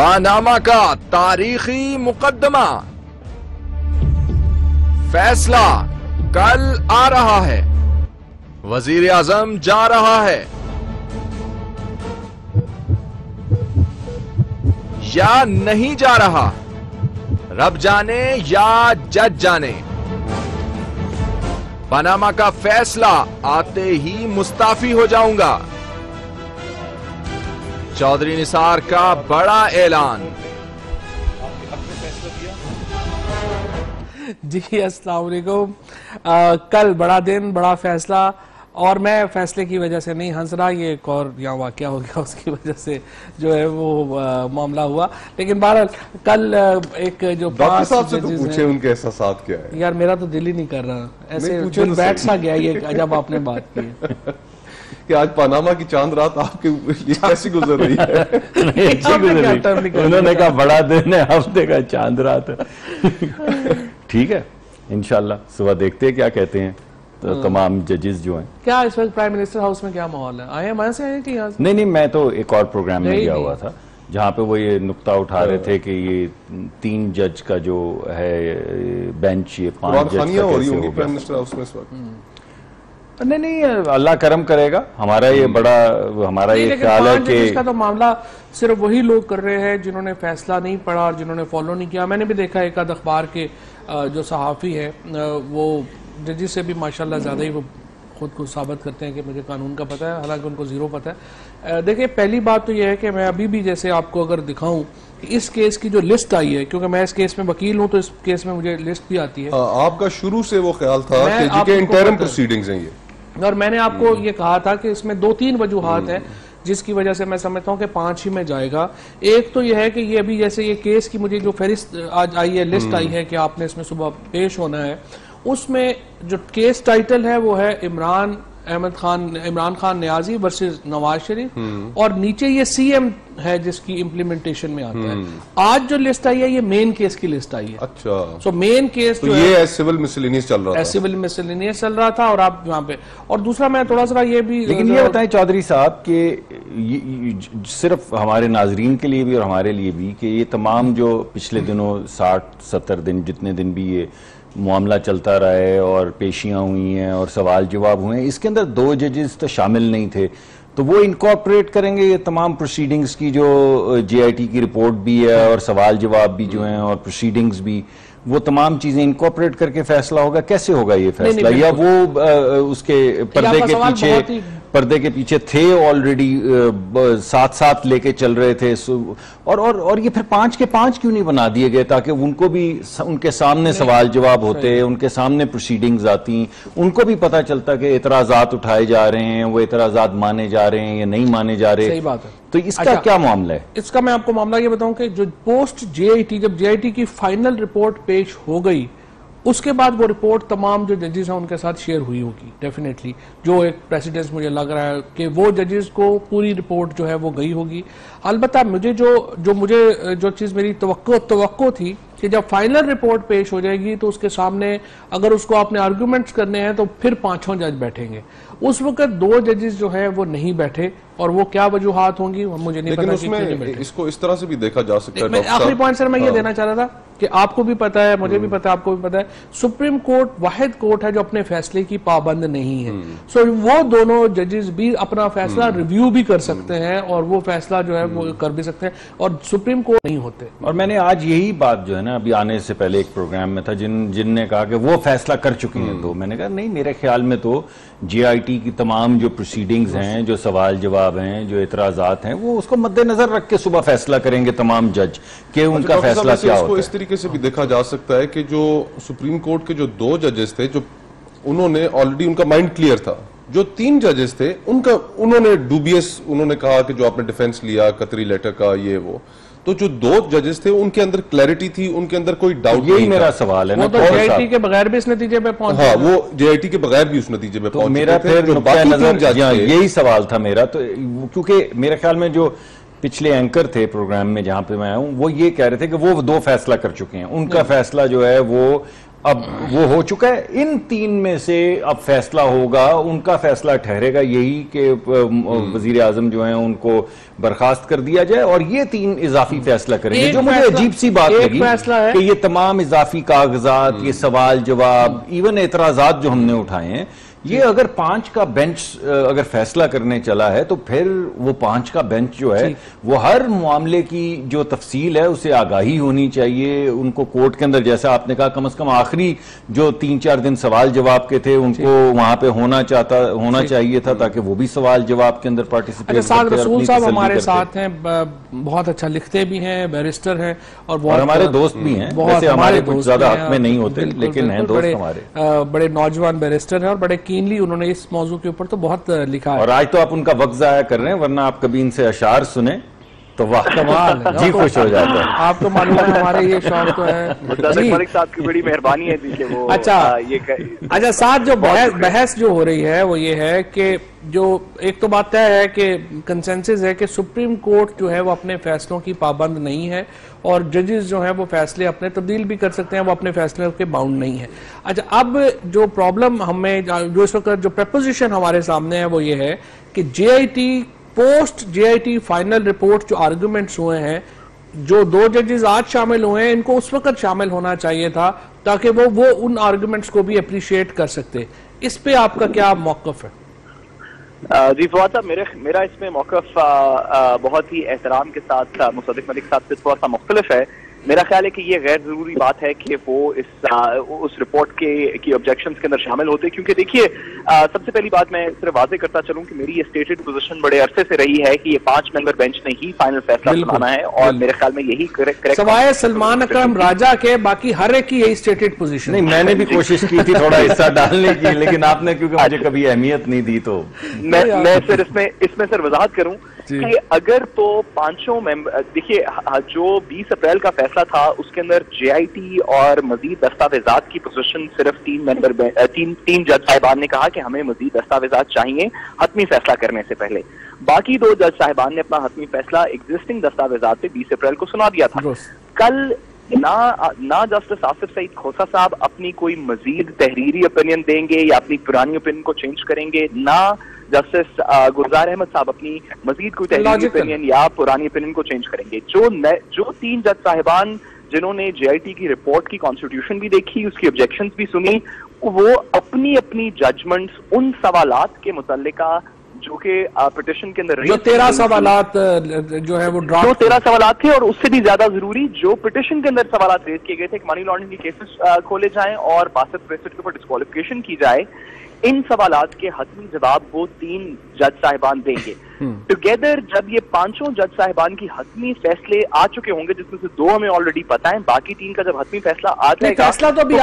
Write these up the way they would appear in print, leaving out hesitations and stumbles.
Panama का तारीखी मुकदमा, फैसला कल आ रहा है। वजीर आजम जा रहा है या नहीं जा रहा, रब जाने या जज जाने। पनामा का फैसला आते ही मुस्ताफी हो जाऊंगा, चौधरी निसार का बड़ा ऐलान। जी अस्सलाम वालेकुम। कल बड़ा दिन, बड़ा फैसला, और मैं फैसले की वजह से नहीं हंस रहा, ये एक और यहाँ वाकया हो गया उसकी वजह से जो है वो मामला हुआ। लेकिन बहरहाल कल एक जो डॉक्टर साहब से तो पूछे उनके एहसासात क्या है। यार मेरा तो दिल ही नहीं कर रहा, ऐसे दिल बैठ सा गया ये जब आपने बात की कि आज पनामा की चांद रात आपके लिए कैसी गुजर रही है। अच्छी गुजर रही। उन्होंने कहा बड़ा दिन है, हफ्ते का चांद रात है। ठीक है, इंशाल्लाह सुबह देखते हैं क्या कहते हैं तो तमाम जजेस जो हैं। क्या इस वक्त प्राइम मिनिस्टर हाउस में क्या माहौल है? आए वहां से आए कि यहाँ से? नहीं, मैं तो एक और प्रोग्राम में गया हुआ था जहाँ पे वो ये नुक्ता उठा रहे थे कि ये 3 जज का जो है बेंच, ये 5 जज का कैसे होगा। प्राइम मिनिस्टर हाउस में इस वक्त नहीं, अल्लाह करम करेगा। हमारा ये बड़ा हमारा ये ख्याल है कि इसका तो मामला सिर्फ वही लोग कर रहे हैं जिन्होंने फैसला नहीं पढ़ा और जिन्होंने फॉलो नहीं किया। मैंने भी देखा एक आध अखबार के जो सहाफ़ी है वो जजेस से भी माशाल्लाह ज़्यादा ही वो खुद को साबित करते हैं कि मुझे कानून का पता है, हालांकि उनको ज़ीरो पता है। देखिए, पहली बात तो यह है कि मैं अभी भी जैसे आपको अगर दिखाऊं कि इस केस की जो लिस्ट आई है, क्योंकि मैं इस केस में वकील हूं तो इस केस में मुझे लिस्ट भी आती है। आपका शुरू से वो ख्याल था कि इंटरिम प्रोसीडिंग्स हैं ये, और मैंने आपको ये कहा था कि इसमें 2-3 वजूहात हैं जिसकी वजह से मैं समझता हूँ कि 5 ही में जाएगा। एक तो यह है कि ये अभी जैसे ये केस की मुझे जो फहरिस्त आज आई है, लिस्ट आई है कि आपने इसमें सुबह पेश होना है, उसमें जो केस टाइटल है वो है इमरान खान नियाजी वर्सेस नवाज शरीफ, और नीचे ये सीएम है जिसकी इम्प्लीमेंटेशन में आता है। आज जो लिस्ट आई है ये मेन केस की लिस्ट आई है। अच्छा, सो मेन केस तो ये सिविल मिसलेनियस चल रहा था, सिविल मिसलेनियस चल रहा था, और आप यहाँ पे। और दूसरा मैं थोड़ा सा ये भी, लेकिन ये बताएं चौधरी साहब कि सिर्फ हमारे नाजरीन के लिए भी और हमारे लिए भी कि ये तमाम जो पिछले दिनों 60-70 दिन जितने दिन भी ये मामला चलता रहा है और पेशियां हुई हैं और सवाल जवाब हुए हैं, इसके अंदर 2 जजेस तो शामिल नहीं थे, तो वो इनकॉर्पोरेट करेंगे ये तमाम प्रोसीडिंग्स की जो जेआईटी की रिपोर्ट भी है और सवाल जवाब भी जो हैं और प्रोसीडिंग्स भी, वो तमाम चीजें इनकॉर्पोरेट करके फैसला होगा। कैसे होगा ये फैसला? या वो उसके पर्दे के पीछे थे ऑलरेडी, साथ लेके चल रहे थे, और ये फिर 5 के 5 क्यों नहीं बना दिए गए ताकि उनको भी उनके सामने सवाल जवाब होते, उनके सामने प्रोसीडिंग्स आती, उनको भी पता चलता कि एतराजात उठाए जा रहे हैं, वो एतराजात माने जा रहे हैं या नहीं माने जा रहे। सही बात है। तो इसका क्या मामला है? इसका मैं आपको मामला ये बताऊं कि जो पोस्ट जेआईटी, जब जेआईटी की फाइनल रिपोर्ट पेश हो गई, उसके बाद वो रिपोर्ट तमाम जो जजेस हैं उनके साथ शेयर हुई होगी डेफिनेटली। जो एक प्रेसिडेंस मुझे लग रहा है कि वो जजेस को पूरी रिपोर्ट जो है वो गई होगी। अलबत्ता मुझे जो चीज़ मेरी तवक्को थी कि जब फाइनल रिपोर्ट पेश हो जाएगी तो उसके सामने अगर उसको आपने आर्गूमेंट्स करने हैं तो फिर 5 जज बैठेंगे। उस वक्त 2 जजेस जो हैं वो नहीं बैठे, और वो क्या वजूहात होंगी मुझे नहीं पता। उसमें इसको इस तरह से भी देखा जा सकता है। आखिरी पॉइंट सर मैं ये देना चाह रहा था कि आपको भी पता है, मुझे भी पता है, आपको भी पता है, सुप्रीम कोर्ट वाहिद कोर्ट है जो अपने फैसले की पाबंद नहीं है। सो वो दोनों जजेस भी अपना फैसला रिव्यू भी कर सकते हैं और वो फैसला जो है वो कर भी सकते हैं, और सुप्रीम कोर्ट नहीं होते। और मैंने आज यही बात जो है ना, अभी आने से पहले एक प्रोग्राम में था जिनने कहा कि वो फैसला कर चुके हैं, तो मैंने कहा नहीं, मेरे ख्याल में तो जेआईटी की तमाम जो प्रोसीडिंग्स हैं, जो सवाल जवाब हैं, जो एतराजात हैं, वो उसको मद्देनजर रख के सुबह फैसला करेंगे तमाम जज कि उनका फैसला क्या होता है। इस तरीके से भी देखा जा सकता है कि जो सुप्रीम कोर्ट के जो 2 जजेस थे, जो उन्होंने ऑलरेडी उनका माइंड क्लियर था, जो 3 जजेस थे उन्होंने डूबियस, उन्होंने कहा कि जो आपने डिफेंस लिया कतरी लेटर का ये वो, तो जो 2 जजेस थे उनके अंदर क्लैरिटी थी, उनके अंदर कोई डाउट नहीं। यही मेरा सवाल है ना, तो जेआईटी के बगैर भी इस नतीजे पे पहुंचे। हाँ, वो जेआईटी के बगैर भी उस नतीजे पे पहुंचे। मेरा फिर यही सवाल था मेरा, तो क्योंकि मेरे ख्याल में जो पिछले एंकर थे प्रोग्राम में जहां पे मैं आया हूं, वो ये कह रहे थे कि वो 2 फैसला कर चुके हैं, उनका फैसला जो है वो अब वो हो चुका है, इन 3 में से अब फैसला होगा, उनका फैसला ठहरेगा यही कि वजीर आजम जो है उनको बर्खास्त कर दिया जाए और ये 3 इजाफी फैसला करेंगे। जो मुझे अजीब सी बात लगी कि ये तमाम इजाफी कागजात, ये सवाल जवाब, इवन एतराजात जो हमने उठाए हैं, ये अगर 5 का बेंच अगर फैसला करने चला है तो फिर वो 5 का बेंच जो है वो हर मामले की जो तफसील है उसे आगाही होनी चाहिए। उनको कोर्ट के अंदर, जैसा आपने कहा, कम से कम आखिरी जो 3-4 दिन सवाल जवाब के थे उनको वहां पे होना चाहिए था ताकि वो भी सवाल जवाब के अंदर पार्टिसिपेट करते। रसूल साहब हमारे साथ हैं, बहुत अच्छा लिखते भी हैं, बैरिस्टर हैं और हमारे दोस्त भी हैं, वैसे हमारे कुछ ज्यादा हक में नहीं होते लेकिन हैं दोस्त हमारे, बड़े नौजवान बैरिस्टर हैं और बड़े कीनली उन्होंने इस मौजू के ऊपर तो बहुत लिखा है। और आज तो आप उनका वक्त जाया कर रहे हैं, वरना आप कभी इनसे अशार सुने तो वाह कमाल जी, खुश हो जाता है। आपको मालूम है हमारे ये शौक तो है मलिक साहब की बड़ी मेहरबानी है जी कि वो अच्छा साथ जो बहस जो हो रही है वो ये है कि जो एक तो बात तय है कि कंसेंसस है कि सुप्रीम कोर्ट जो है वो अपने फैसलों की पाबंद नहीं है और जजेस जो है वो फैसले अपने तब्दील भी कर सकते हैं, वो अपने फैसले के बाउंड नहीं है। अच्छा, अब जो प्रॉब्लम हमें जो इस वक्त जो प्रपोजिशन हमारे सामने है वो ये है कि JIT post JIT final report जो आर्गुमेंट्स हुए हैं, जो 2 जजेस आज शामिल हुए हैं, इनको उस वक्त शामिल होना चाहिए था ताकि वो उन आर्गुमेंट्स को भी अप्रिशिएट कर सकते। इस पे आपका क्या मौकफ है? जी फवाद साहब, मेरा इसमें मौकफ बहुत ही एहतराम के साथ मुसद्दिक मलिक साहब से थोड़ा सा मुख्तलिफ है। मेरा ख्याल है कि ये गैर जरूरी बात है कि वो उस रिपोर्ट की ऑब्जेक्शंस के अंदर शामिल होते, क्योंकि देखिए सबसे पहली बात मैं सिर्फ वाज़ेह करता चलूं कि मेरी ये स्टेटेड पोजीशन बड़े अरसे से रही है कि ये 5 मेंबर बेंच ने ही फाइनल फैसला सुनाना है और मेरे ख्याल में यही करेक्ट सवाए सलमान अकरम राजा के बाकी हर एक की यही स्टेटेड पोजीशन। नहीं, मैंने भी कोशिश की थी थोड़ा हिस्सा डालने की, लेकिन आपने क्योंकि मुझे कभी अहमियत नहीं दी तो मैं फिर इसमें सर वजाहत करूं कि अगर तो 5 मेंबर, देखिए जो 20 अप्रैल का फैसला था उसके अंदर जेआईटी और मजीद दस्तावेजात की पोजीशन सिर्फ 3 जज साहिबान ने कहा कि हमें मजीद दस्तावेजात चाहिए हतमी फैसला करने से पहले। बाकी 2 जज साहिबान ने अपना हतमी फैसला एग्जिस्टिंग दस्तावेजात पे 20 अप्रैल को सुना दिया था। कल ना जस्टिस आसिफ सईद खोसा साहब अपनी कोई मजीद तहरीरी ओपिनियन देंगे या अपनी पुरानी ओपिनियन को चेंज करेंगे, ना जस्टिस गुलजार अहमद साहब अपनी मजीद कोई तहरीरी ओपिनियन या पुरानी ओपिनियन को चेंज करेंगे। जो 3 जज साहिबान जिन्होंने जेआईटी की रिपोर्ट की कॉन्स्टिट्यूशन भी देखी, उसकी ऑब्जेक्शंस भी सुनी, वो अपनी अपनी जजमेंट्स उन सवालात के मुतल्लिका जो कि पिटिशन के अंदर जो 13 सवालात जो है वो ड्राफ्ट, जो 13 सवालात थे और उससे भी ज्यादा जरूरी जो पिटिशन के अंदर सवालात रेज किए गए थे कि मनी लॉन्ड्रिंग के केसेस खोले जाएं और बासित प्रेसिडेंट के ऊपर डिस्क्वालिफिकेशन की जाए, इन सवालात के हतमी जवाब वो 3 जज साहिबान देंगे। टुगेदर जब ये 5 जज साहिबान की हतमी फैसले आ चुके होंगे, जिसमें से 2 हमें ऑलरेडी पता है, बाकी 3 का जब हतमी फैसला आ जाएगा, फैसला तो अभी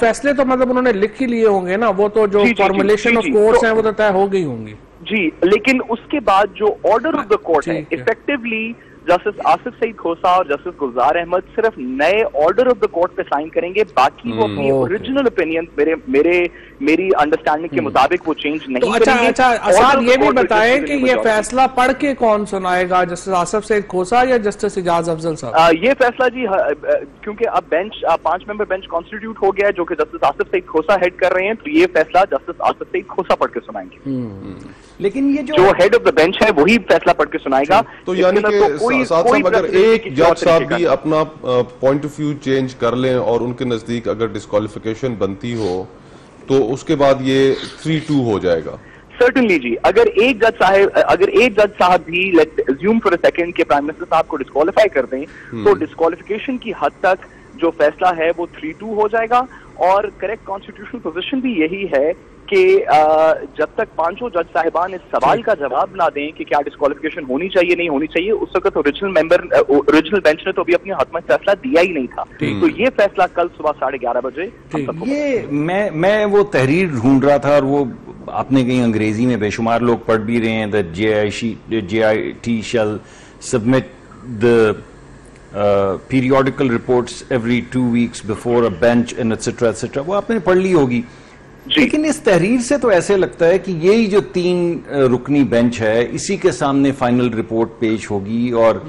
फैसले तो मतलब उन्होंने लिख ही लिए होंगे ना, वो तो जो फॉर्मुलेशन ऑफ कोर्ट्स हैं वो तो तय हो गई होंगी जी। लेकिन उसके बाद जो ऑर्डर ऑफ द कोर्ट है, इफेक्टिवली जस्टिस आसिफ सईद खोसा और जस्टिस गुलजार अहमद सिर्फ नए ऑर्डर ऑफ द कोर्ट पे साइन करेंगे, बाकी वो अपनी ओरिजिनल ओपिनियन मेरी अंडरस्टैंडिंग के मुताबिक वो चेंज नहीं करेंगे। अच्छा, आसाद ये भी बताएं कि ये फैसला पढ़ के कौन सुनाएगा, जस्टिस आसिफ सईद खोसा या जस्टिस इजाज अफजल साहब? ये फैसला जी क्योंकि अब बेंच 5 मेंबर बेंच कॉन्स्टिट्यूट हो गया है जो कि जस्टिस आसिफ सईद खोसा हेड कर रहे हैं, तो ये फैसला जस्टिस आसिफ सईद खोसा पढ़ के सुनाएंगे। लेकिन ये जो हेड ऑफ द बेंच है वही फैसला पढ़ के सुनाएगा। तो यानी कि साहब अगर एक जज साहब भी अपना पॉइंट ऑफ व्यू चेंज कर लें और उनके नजदीक अगर डिस्क्वालिफिकेशन बनती हो तो उसके बाद ये 3-2 हो जाएगा। सर्टनली जी, अगर एक जज साहब भी let's assume for a second के प्राइम मिनिस्टर साहब को डिस्क्वालीफाई कर दें, तो डिस्क्वालिफिकेशन की हद तक जो फैसला है वो 3-2 हो जाएगा। और करेक्ट कॉन्स्टिट्यूशनल पोजीशन भी यही है कि जब तक 5 जज साहिबान इस सवाल का जवाब ना दें कि क्या डिस्क्वालिफिकेशन होनी चाहिए नहीं होनी चाहिए, उस वक्त ओरिजिनल बेंच ने तो अभी अपनी हतमी फैसला दिया ही नहीं था। तो ये फैसला कल सुबह 11:30 बजे ये मैं वो तहरीर ढूंढ रहा था और वो आपने कहीं अंग्रेजी में बेशुमार लोग पढ़ भी रहे हैं, that JIT shall submit the periodical reports every 2 weeks before a bench and etc. वो आपने पढ़ ली होगी। लेकिन इस तहरीर से तो ऐसे लगता है कि यही जो 3 रुकनी बेंच है इसी के सामने फाइनल रिपोर्ट पेश होगी और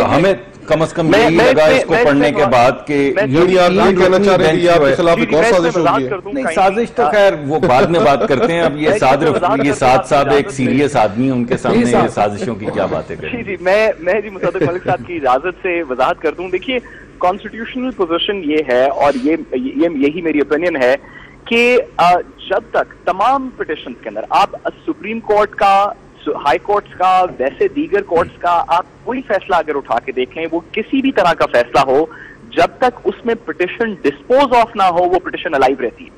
हमें कम से कम यही लगा इसको पढ़ने के बाद कि कहना चाह रहे हैं आपके खिलाफ एक और साजिश होगी। नहीं, साजिश तो खैर वो बाद में बात करते हैं। अब ये साद साहब एक सीरियस आदमी, उनके सामने ये साजिशों की क्या बातें करें। जी मैं जी मुसद्दक मलिक साहब की इजाजत से वजाहत कर दूं। देखिए, कॉन्स्टिट्यूशनल पोजीशन ये है और यही मेरी ओपिनियन है कि जब तक तमाम पिटिशंस के अंदर आप सुप्रीम कोर्ट का, हाई कोर्ट्स का, वैसे दीगर कोर्ट्स का, आप कोई फैसला अगर उठा के देखें, वो किसी भी तरह का फैसला हो, जब तक उसमें पिटिशन डिस्पोज ऑफ ना हो वो पिटिशन अलाइव रहती है।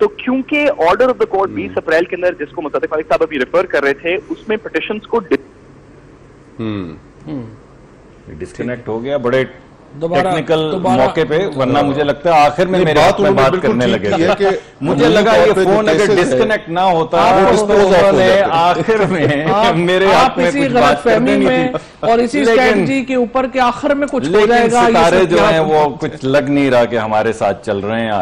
तो क्योंकि ऑर्डर ऑफ द कोर्ट 20 अप्रैल के अंदर, जिसको मुसद्दक मलिक साहब अभी रेफर कर रहे थे, उसमें पिटिशंस को डिस्कनेक्ट हो गया बड़े टेक्निकल मौके पे, वरना मुझे लगता है आखिर में मेरे हाथ में बात करने लगे थे। मुझे लगा ये फोन अगर डिस्कनेक्ट ना होता आखिर में मेरे हाथ में कुछ बात करनी नहीं थी और इसी स्ट्रेटजी के ऊपर के आखिर में कुछ हो जाएगा। सितारे जो हैं वो कुछ लग नहीं रहा कि हमारे साथ चल रहे हैं।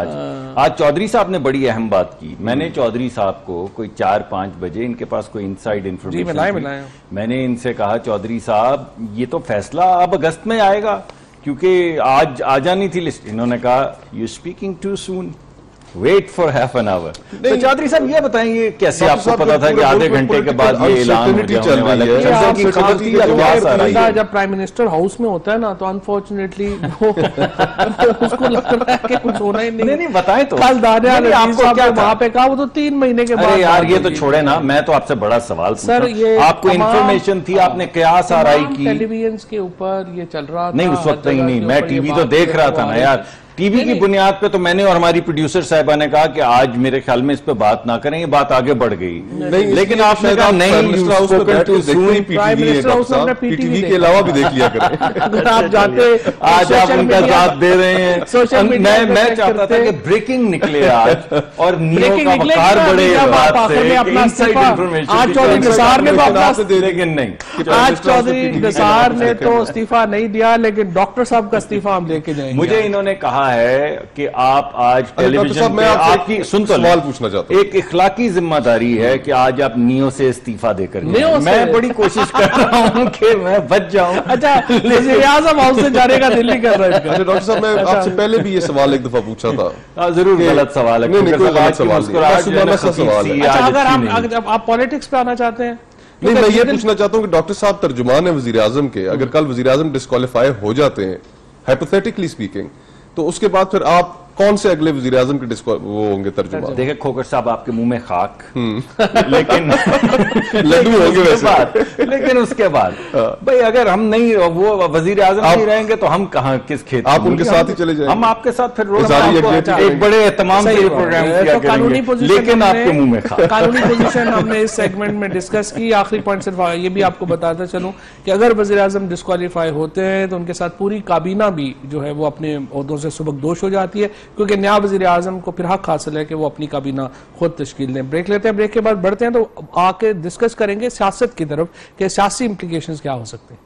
आज चौधरी साहब ने बड़ी अहम बात की। मैंने चौधरी साहब को कोई 4-5 बजे, इनके पास कोई इनसाइड इंफॉर्मेशन, मैंने इनसे कहा चौधरी साहब ये तो फैसला अब अगस्त में आएगा क्योंकि आज आ जानी थी लिस्ट। इन्होंने कहा you speaking to soon, wait for half an hour. तो चौधरी साहब ये बताएंगे कैसे आपको पता था कि आधे घंटे के बाद ये ऐलान होने वाला है? जब प्राइम मिनिस्टर हाउस में होता है ना तो अनफॉर्चुनेटली उसको लगता है कि कुछ होना ही नहीं। बताएं तो कल दानियाल आपको क्या वहां पे कहा, वो तो 3 महीने के बाद। यार ये तो छोड़े ना, मैं तो आपसे बड़ा सवाल सर, ये आपको इन्फॉर्मेशन थी, आपने कयास आराई की, टेलीविजन के ऊपर ये चल रहा था। नहीं उस वक्त ही नहीं, मैं टीवी तो देख रहा था ना यार। टीवी की बुनियाद पे तो मैंने और हमारी प्रोड्यूसर साहिबा ने कहा कि आज मेरे ख्याल में इस पे बात ना करें, ये बात आगे बढ़ गई। लेकिन आपने कहा नहीं, पीटीवी के अलावा भी देख लिया करें। अगर आप जाते, आज आप उनका साथ दे रहे हैं। मैं चाहता था कि ब्रेकिंग निकले आज और नियो का वकार बढ़े बात से, आज चौधरी निसार ने लेकिन नहीं, आज चौधरी निसार ने तो इस्तीफा नहीं दिया, लेकिन डॉक्टर साहब का इस्तीफा हम लेके जाएंगे। मुझे इन्होंने कहा है कि आप आज टेलीविजन पे आपकी सुन तो सवाल पूछना चाहता हूं। एक इखलाकी जिम्मेदारी है कि आज आप नियो से इस्तीफा देकर मैं बड़ी कोशिश कर रहा हूं कि मैं बच जाऊं। अच्छा, वज़ीर-ए-आज़म हाउस से जाने का दिल नहीं कर रहा है। अच्छा डॉक्टर साहब, मैं आपसे पहले भी ये सवाल एक दफा पूछा था। जरूर गलत सवाल है। नहीं कोई गलत सवाल है। अच्छा, अगर आप पॉलिटिक्स पे आना चाहते हैं, नहीं मैं ये पूछना चाहता हूं कि डॉक्टर साहब तर्जुमान है वज़ीर-ए-आज़म के, अगर कल वज़ीर-ए-आज़म डिस्क्वालीफाई हो जाते हैं हाइपोथेटिकली स्पीकिंग, तो उसके बाद फिर आप कौन से अगले वज़ीर आज़म के वो होंगे तर्जुमान? देखिए खोकर साहब, आपके मुंह में खाक, लेकिन लड्डू होंगे वैसे। लेकिन उसके बाद भाई अगर हम नहीं, वो वज़ीर आज़म नहीं रहेंगे तो हम कहाँ, किस खेत? आप उनके साथ ही चले जाएंगे। हम आपके साथ फिर एक बड़े एहतमाम से प्रोग्राम किया करेंगे, लेकिन आपके मुंह में खाक। कानूनी पोजीशन हमने इस सेगमेंट में डिस्कस की। आखिरी पॉइंट सिर्फ ये भी आपको बताता चलूं कि अगर वज़ीर आज़म डिस्क्वालीफाई होते हैं तो उनके साथ पूरी काबीना भी जो है वो अपने ओहदों से सुबकदोश हो जाती है, क्योंकि नया वज़ीर आज़म को फिर हक हासिल है कि वो अपनी काबीना खुद तश्कील दें। ब्रेक लेते हैं, ब्रेक के बाद बढ़ते हैं तो आके डिस्कस करेंगे सियासत की तरफ कि सियासी इंप्लीकेशंस क्या हो सकते हैं।